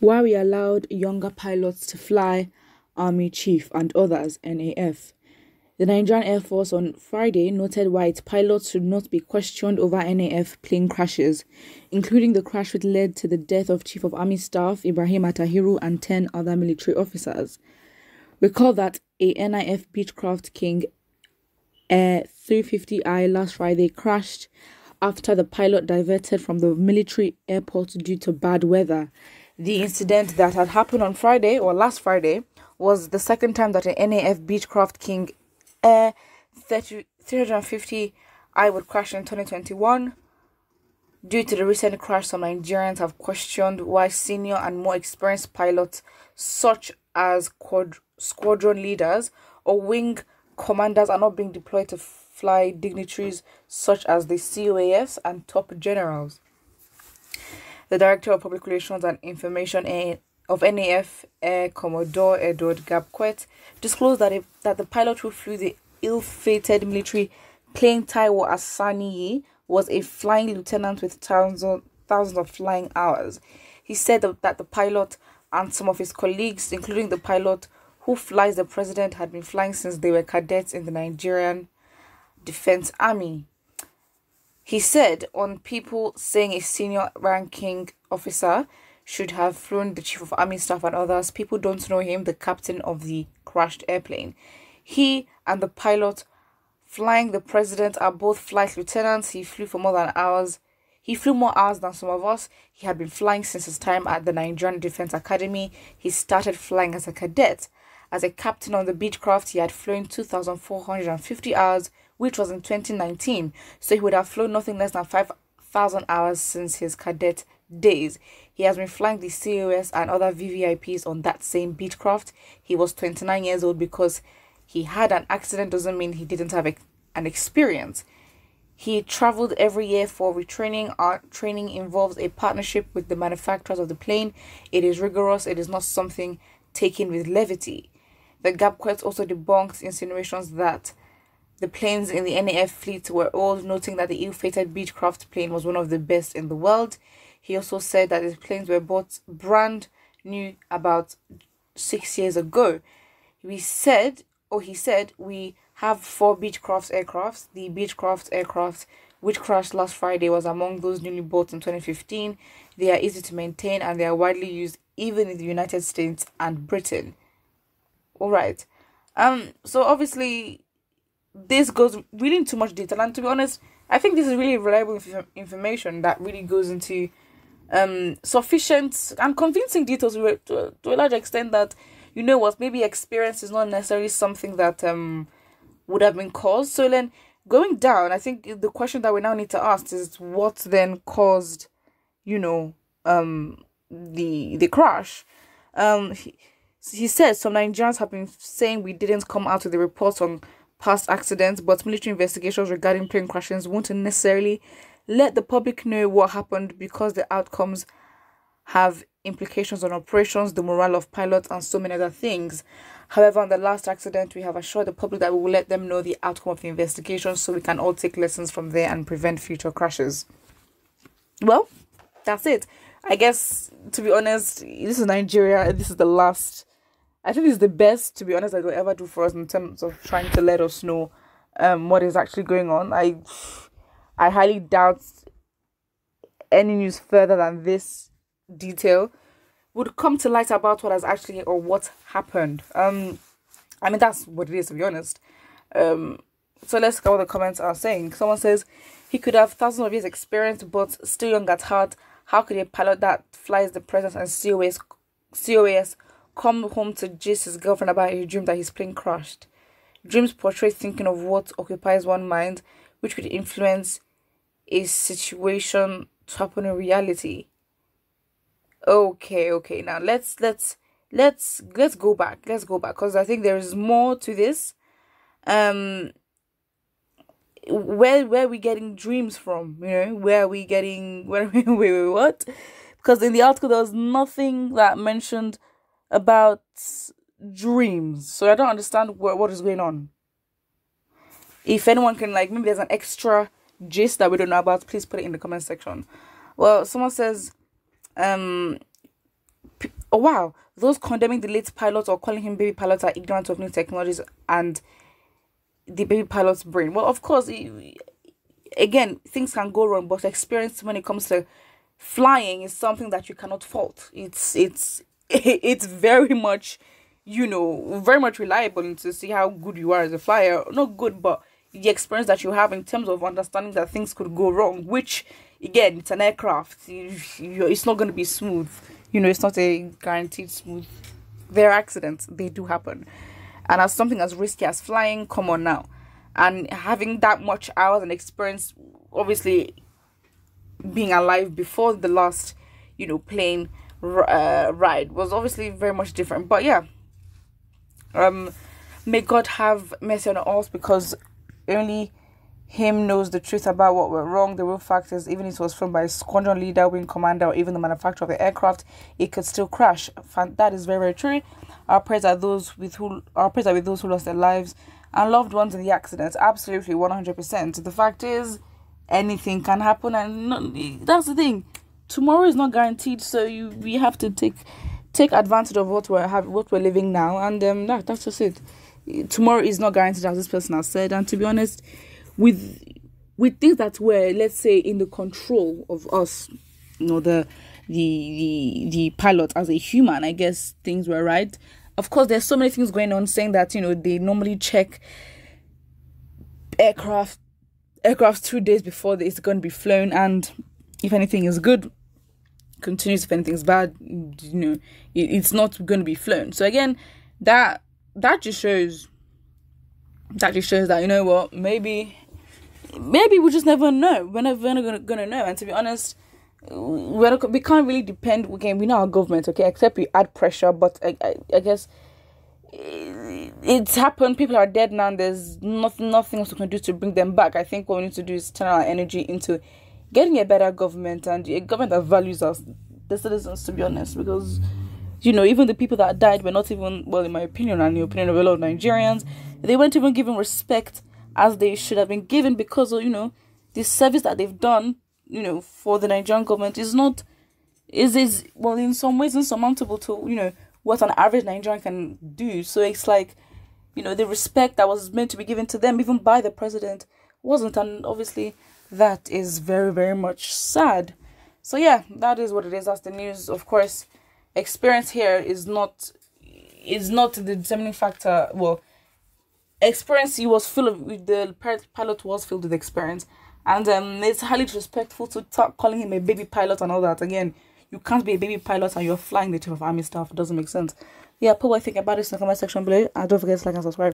Huawei allowed younger pilots to fly, Army Chief and others, NAF. The Nigerian Air Force on Friday noted why its pilots should not be questioned over NAF plane crashes, including the crash which led to the death of Chief of Army Staff Ibrahim Atahiru and 10 other military officers. Recall that a NIF Beechcraft King Air 350I last Friday crashed after the pilot diverted from the military airport due to bad weather. The incident that had happened on Friday, or last Friday, was the second time that an NAF Beechcraft King Air 350I would crash in 2021. Due to the recent crash, some Nigerians have questioned why senior and more experienced pilots, such as squadron leaders or wing commanders, are not being deployed to fly dignitaries such as the COAS and top generals. The Director of Public Relations and Information of NAF, Air Commodore Edward Gabquet, disclosed that the pilot who flew the ill-fated military plane Taiwo Asaniyi was a flying lieutenant with thousands of flying hours. He said that the pilot and some of his colleagues, including the pilot who flies the president, had been flying since they were cadets in the Nigerian Defense Army. He said on people saying a senior ranking officer should have flown the Chief of Army Staff and others, people don't know him, the captain of the crashed airplane. He and the pilot flying the president are both flight lieutenants. He flew for more than hours. He flew more hours than some of us. He had been flying since his time at the Nigerian Defense Academy. He started flying as a cadet. As a captain on the Beechcraft, he had flown 2,450 hours, which was in 2019. So he would have flown nothing less than 5,000 hours since his cadet days. He has been flying the COS and other VVIPs on that same Beechcraft. He was 29 years old. Because he had an accident doesn't mean he didn't have an experience. He traveled every year for retraining. Our training involves a partnership with the manufacturers of the plane. It is rigorous. It is not something taken with levity. The Gabquet also debunked insinuations that the planes in the NAF fleet were old, noting that the ill-fated Beechcraft plane was one of the best in the world. He also said that the planes were bought brand new about 6 years ago. He said, we have 4 Beechcraft aircrafts. The Beechcraft aircraft, which crashed last Friday, was among those newly bought in 2015. They are easy to maintain and they are widely used even in the United States and Britain. All right. So obviously, this goes really into much detail, and to be honest, I think this is really reliable information that really goes into sufficient and convincing details to a large extent that, you know what, maybe experience is not necessarily something that would have been caused. So then, going down, I think the question that we now need to ask is what then caused, the crash. He said some Nigerians have been saying we didn't come out with the reports on past accidents, but military investigations regarding plane crashes won't necessarily let the public know what happened because the outcomes have implications on operations, the morale of pilots, and so many other things. However, on the last accident, we have assured the public that we will let them know the outcome of the investigation so we can all take lessons from there and prevent future crashes. Well, that's it. I guess, to be honest, this is Nigeria. This is the last. I think this is the best, to be honest, that they'll ever do for us in terms of trying to let us know what is actually going on. I highly doubt any news further than this detail would come to light about what has actually or what happened. That's what it is, to be honest. So let's see what the comments are saying. Someone says he could have thousands of years experience but still young at heart. How could a pilot that flies the president and COAS come home to gist his girlfriend about his dream that his plane crashed? Dreams portray thinking of what occupies one's mind, which could influence a situation to happen in reality. Okay. Now let's go back. Let's go back because I think there is more to this. Where are we getting dreams from? Where are we getting? Wait, what? Because in the article there was nothing that mentioned about dreams, so I don't understand what is going on. If anyone can, maybe there's an extra gist that we don't know about, please put it in the comment section. Well, someone says oh wow, those condemning the late pilot or calling him baby pilot are ignorant of new technologies and the baby pilot's brain. Well, of course, again, things can go wrong, but experience when it comes to flying is something that you cannot fault. It's very much, very much reliable to see how good you are as a flyer. Not good, but the experience that you have in terms of understanding that things could go wrong, which again, it's an aircraft. It's not going to be smooth. It's not a guaranteed smooth. There are accidents. They do happen. And as something as risky as flying, come on now. And having that much hours and experience, obviously being alive before the last, plane ride was obviously very much different. But yeah, may God have mercy on us, because only him knows the truth about what went wrong. The real fact is, even if it was filmed by a squadron leader, wing commander, or even the manufacturer of the aircraft, it could still crash. That is very, very true. Our prayers are with those who lost their lives and loved ones in the accident. Absolutely, 100%. The fact is, anything can happen, and that's the thing. Tomorrow is not guaranteed, so we have to take advantage of what we're living now, and that's just it. Tomorrow is not guaranteed, as this person has said, and to be honest, with things that were, let's say, in the control of us, the pilot as a human, I guess things were right. Of course, there's so many things going on saying that they normally check aircraft 2 days before it's going to be flown, and if anything is good, continues. If anything is bad, it's not going to be flown. So again, that just shows that what, maybe we just never know. We're never gonna know. And to be honest, we can't really depend. Again, we know our government, okay, except we add pressure. But I guess it's happened. People are dead now, and there's nothing else we can do to bring them back. I think what we need to do is turn our energy into getting a better government, and a government that values us, the citizens, to be honest. Because even the people that died were not even, well, in my opinion and the opinion of a lot of Nigerians, they weren't even given respect as they should have been given, because of the service that they've done for the Nigerian government is well, in some ways insurmountable to what an average Nigerian can do. So it's like the respect that was meant to be given to them even by the president wasn't, and obviously that is very, very much sad. So yeah, that is what it is. That's the news. Of course, experience here is not the determining factor. Well, experience, the pilot was filled with experience, and it's highly disrespectful to start calling him a baby pilot and all that. Again, you can't be a baby pilot and you're flying the chief of army staff. It doesn't make sense. Yeah, put what you think about this in the comment section below, and don't forget to like and subscribe.